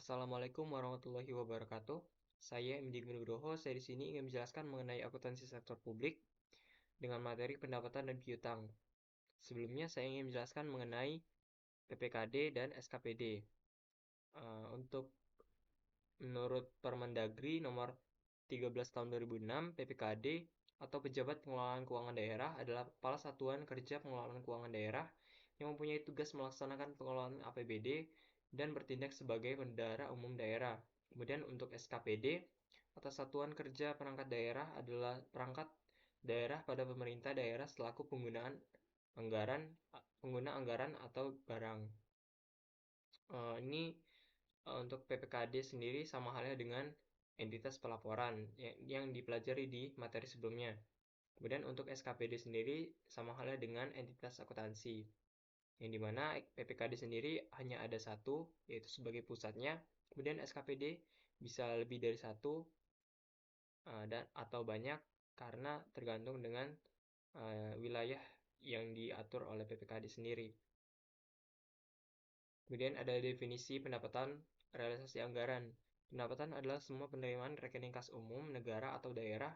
Assalamualaikum warahmatullahi wabarakatuh. Saya MD Nugroho. Saya di sini ingin menjelaskan mengenai akuntansi sektor publik dengan materi pendapatan dan piutang. Sebelumnya saya ingin menjelaskan mengenai PPKD dan SKPD. Untuk menurut Permendagri nomor 13 tahun 2006, PPKD atau Pejabat Pengelolaan Keuangan Daerah adalah kepala satuan kerja pengelolaan keuangan daerah yang mempunyai tugas melaksanakan pengelolaan APBD dan bertindak sebagai bendahara umum daerah. Kemudian untuk SKPD atau Satuan Kerja Perangkat Daerah adalah perangkat daerah pada pemerintah daerah selaku pengguna anggaran atau barang. Ini untuk PPKD sendiri sama halnya dengan entitas pelaporan yang dipelajari di materi sebelumnya. Kemudian untuk SKPD sendiri sama halnya dengan entitas akuntansi, yang dimana PPKD sendiri hanya ada satu, yaitu sebagai pusatnya. Kemudian SKPD bisa lebih dari satu dan atau banyak karena tergantung dengan wilayah yang diatur oleh PPKD sendiri. Kemudian ada definisi pendapatan realisasi anggaran. Pendapatan adalah semua penerimaan rekening kas umum negara atau daerah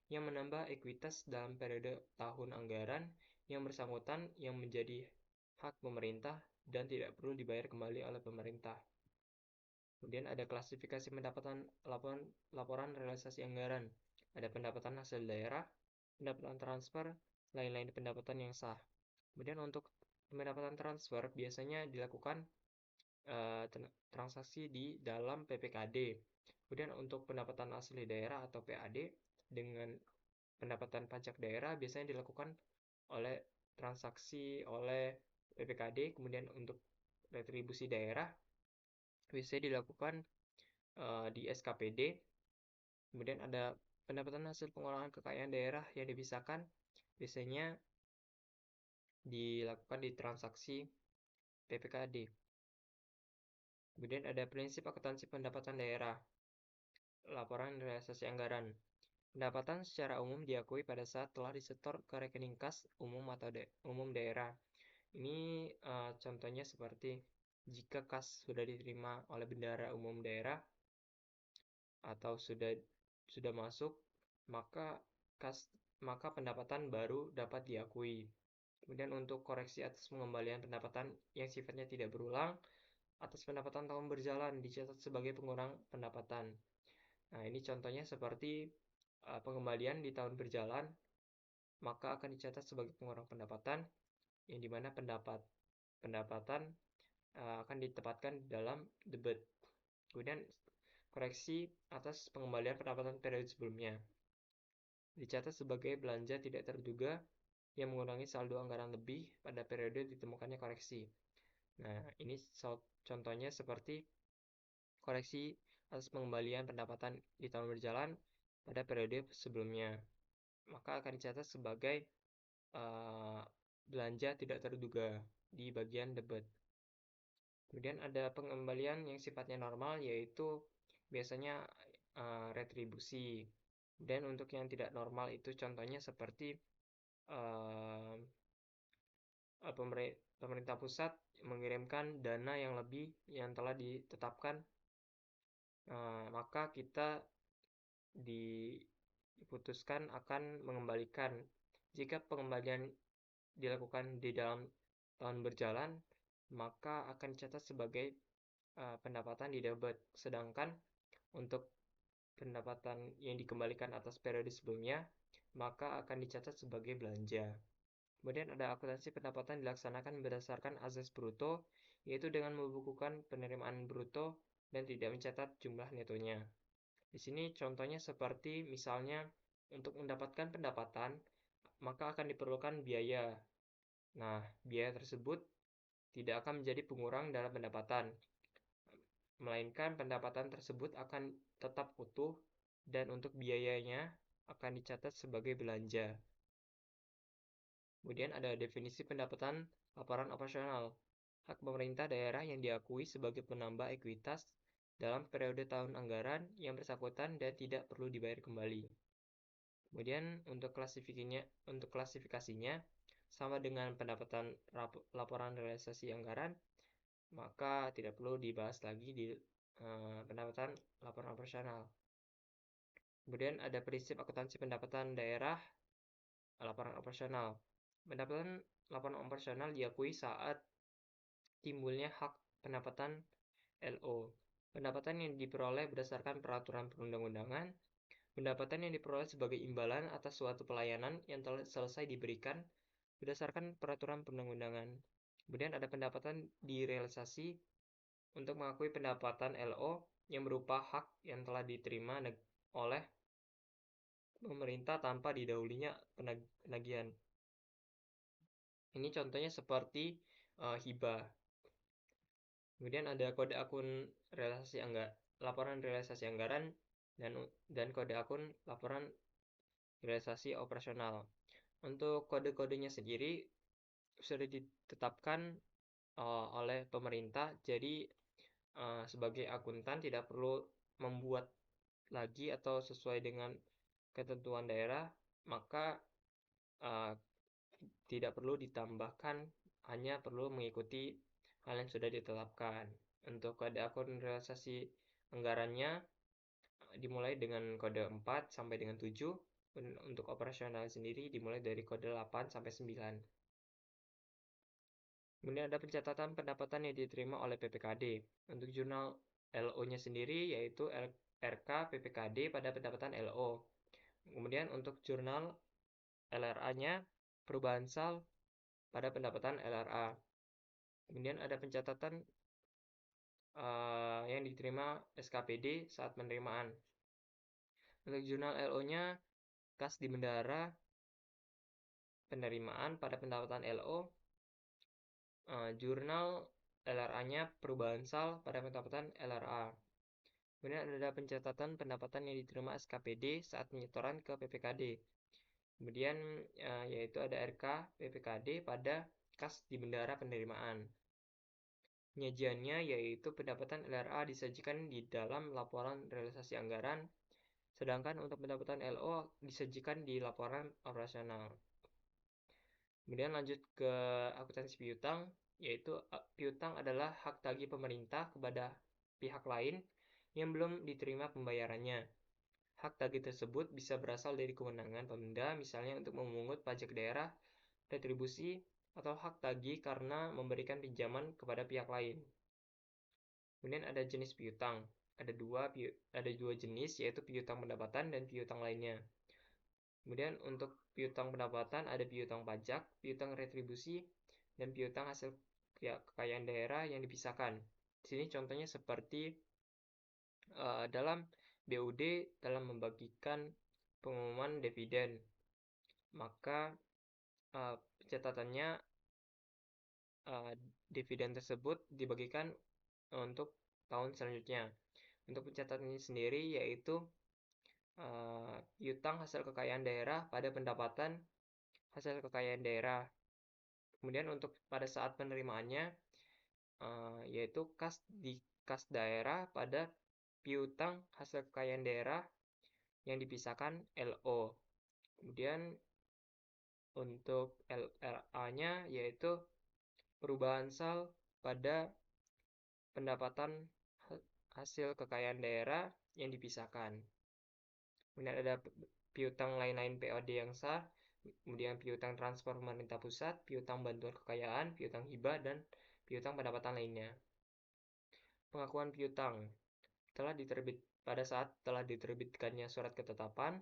yang menambah ekuitas dalam periode tahun anggaran yang bersangkutan yang menjadi hak pemerintah dan tidak perlu dibayar kembali oleh pemerintah. Kemudian ada klasifikasi pendapatan laporan realisasi anggaran. Ada pendapatan hasil daerah, pendapatan transfer, lain-lain pendapatan yang sah. Kemudian untuk pendapatan transfer biasanya dilakukan transaksi di dalam PPKD. Kemudian untuk pendapatan asli daerah atau PAD dengan pendapatan pajak daerah biasanya dilakukan oleh transaksi oleh PPKD. Kemudian untuk retribusi daerah biasanya dilakukan di SKPD. Kemudian ada pendapatan hasil pengolahan kekayaan daerah yang dipisahkan biasanya dilakukan di transaksi PPKD. Kemudian ada prinsip akuntansi pendapatan daerah, laporan realisasi anggaran. Pendapatan secara umum diakui pada saat telah disetor ke rekening kas umum atau umum daerah. Ini contohnya seperti jika kas sudah diterima oleh bendahara umum daerah atau sudah masuk, maka maka pendapatan baru dapat diakui. Kemudian untuk koreksi atas pengembalian pendapatan yang sifatnya tidak berulang atas pendapatan tahun berjalan dicatat sebagai pengurang pendapatan. Nah, ini contohnya seperti pengembalian di tahun berjalan, maka akan dicatat sebagai pengurang pendapatan, yang dimana pendapatan akan ditempatkan dalam debit. Kemudian koreksi atas pengembalian pendapatan periode sebelumnya dicatat sebagai belanja tidak terduga yang mengurangi saldo anggaran lebih pada periode ditemukannya koreksi. Nah, ini contohnya seperti koreksi atas pengembalian pendapatan di tahun berjalan pada periode sebelumnya. Maka akan dicatat sebagai belanja tidak terduga di bagian debit. Kemudian ada pengembalian yang sifatnya normal, yaitu biasanya retribusi. Dan untuk yang tidak normal itu contohnya seperti uh, pemerintah pusat mengirimkan dana yang lebih yang telah ditetapkan, maka kita diputuskan akan mengembalikan. Jika pengembalian dilakukan di dalam tahun berjalan, maka akan dicatat sebagai pendapatan di debit. Sedangkan untuk pendapatan yang dikembalikan atas periode sebelumnya, maka akan dicatat sebagai belanja. Kemudian ada akuntansi pendapatan dilaksanakan berdasarkan azas bruto, yaitu dengan membukukan penerimaan bruto dan tidak mencatat jumlah netonya. Di sini contohnya seperti misalnya untuk mendapatkan pendapatan, maka akan diperlukan biaya. Nah, biaya tersebut tidak akan menjadi pengurang dalam pendapatan, melainkan pendapatan tersebut akan tetap utuh dan untuk biayanya akan dicatat sebagai belanja. Kemudian ada definisi pendapatan laporan operasional, hak pemerintah daerah yang diakui sebagai penambah ekuitas dalam periode tahun anggaran yang bersangkutan dan tidak perlu dibayar kembali. Kemudian untuk klasifikasinya sama dengan pendapatan laporan realisasi anggaran, maka tidak perlu dibahas lagi pendapatan laporan operasional. Kemudian ada prinsip akuntansi pendapatan daerah, laporan operasional. Pendapatan laporan operasional diakui saat timbulnya hak pendapatan LO. Pendapatan yang diperoleh berdasarkan peraturan perundang-undangan, pendapatan yang diperoleh sebagai imbalan atas suatu pelayanan yang telah selesai diberikan berdasarkan peraturan perundang-undangan. Kemudian ada pendapatan direalisasi untuk mengakui pendapatan LO yang berupa hak yang telah diterima oleh pemerintah tanpa didahulunya penagihan. Ini contohnya seperti hibah. Kemudian ada kode akun laporan realisasi anggaran dan kode akun laporan realisasi operasional. Untuk kode-kodenya sendiri sudah ditetapkan oleh pemerintah, jadi sebagai akuntan tidak perlu membuat lagi atau sesuai dengan ketentuan daerah, maka uh, tidak perlu ditambahkan, hanya perlu mengikuti hal yang sudah ditetapkan. Untuk kode akun realisasi anggarannya dimulai dengan kode 4 sampai dengan 7. Untuk operasional sendiri dimulai dari kode 8 sampai 9. Kemudian ada pencatatan pendapatan yang diterima oleh PPKD. Untuk jurnal LO-nya sendiri yaitu RK PPKD pada pendapatan LO. Kemudian untuk jurnal LRA-nya perubahan sal pada pendapatan LRA. Kemudian ada pencatatan yang diterima SKPD saat penerimaan. Untuk jurnal LO-nya kas di bendara penerimaan pada pendapatan LO. Jurnal LRA-nya perubahan sal pada pendapatan LRA. Kemudian ada pencatatan pendapatan yang diterima SKPD saat penyetoran ke PPKD. Kemudian yaitu ada RK PPKD pada kas di bendara penerimaan. Penyajiannya yaitu pendapatan LRA disajikan di dalam laporan realisasi anggaran, sedangkan untuk pendapatan LO disajikan di laporan operasional. Kemudian lanjut ke akuntansi piutang, yaitu piutang adalah hak tagih pemerintah kepada pihak lain yang belum diterima pembayarannya. Hak tagih tersebut bisa berasal dari kewenangan Pemda, misalnya untuk memungut pajak daerah, retribusi, atau hak tagih karena memberikan pinjaman kepada pihak lain. Kemudian ada jenis piutang. Ada dua jenis, yaitu piutang pendapatan dan piutang lainnya. Kemudian untuk piutang pendapatan ada piutang pajak, piutang retribusi, dan piutang hasil kekayaan daerah yang dipisahkan. Di sini contohnya seperti dalam BUD dalam membagikan pengumuman dividen, maka pencatatannya dividen tersebut dibagikan untuk tahun selanjutnya. Untuk pencatatannya sendiri yaitu piutang hasil kekayaan daerah pada pendapatan hasil kekayaan daerah. Kemudian untuk pada saat penerimaannya yaitu kas daerah pada piutang hasil kekayaan daerah yang dipisahkan LO. Kemudian untuk LRA-nya yaitu perubahan sal pada pendapatan hasil kekayaan daerah yang dipisahkan. Kemudian ada piutang lain-lain POD yang sah, kemudian piutang transfer pemerintah pusat, piutang bantuan kekayaan, piutang hibah, dan piutang pendapatan lainnya. Pengakuan piutang pada saat telah diterbitkannya surat ketetapan,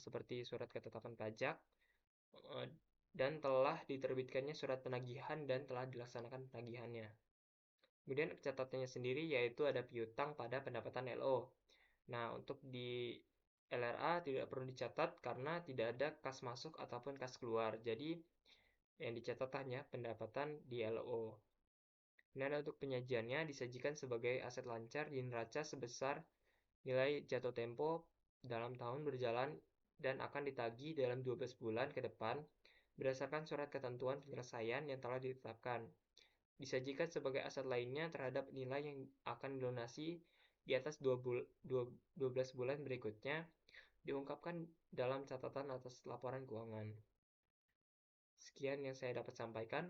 seperti surat ketetapan pajak, dan telah diterbitkannya surat penagihan dan telah dilaksanakan penagihannya. Kemudian catatannya sendiri yaitu ada piutang pada pendapatan LO. Nah, untuk di LRA tidak perlu dicatat karena tidak ada kas masuk ataupun kas keluar. Jadi, yang dicatat hanya pendapatan di LO. Dan untuk penyajiannya disajikan sebagai aset lancar di neraca sebesar nilai jatuh tempo dalam tahun berjalan dan akan ditagih dalam 12 bulan ke depan berdasarkan surat ketentuan penyelesaian yang telah ditetapkan. Disajikan sebagai aset lainnya terhadap nilai yang akan dilunasi di atas 12 bulan berikutnya, diungkapkan dalam catatan atas laporan keuangan. Sekian yang saya dapat sampaikan,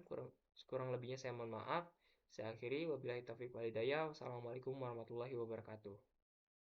kurang lebihnya saya mohon maaf. Saya akhiri, wabillahi taufiq walhidayah. Wassalamualaikum warahmatullahi wabarakatuh.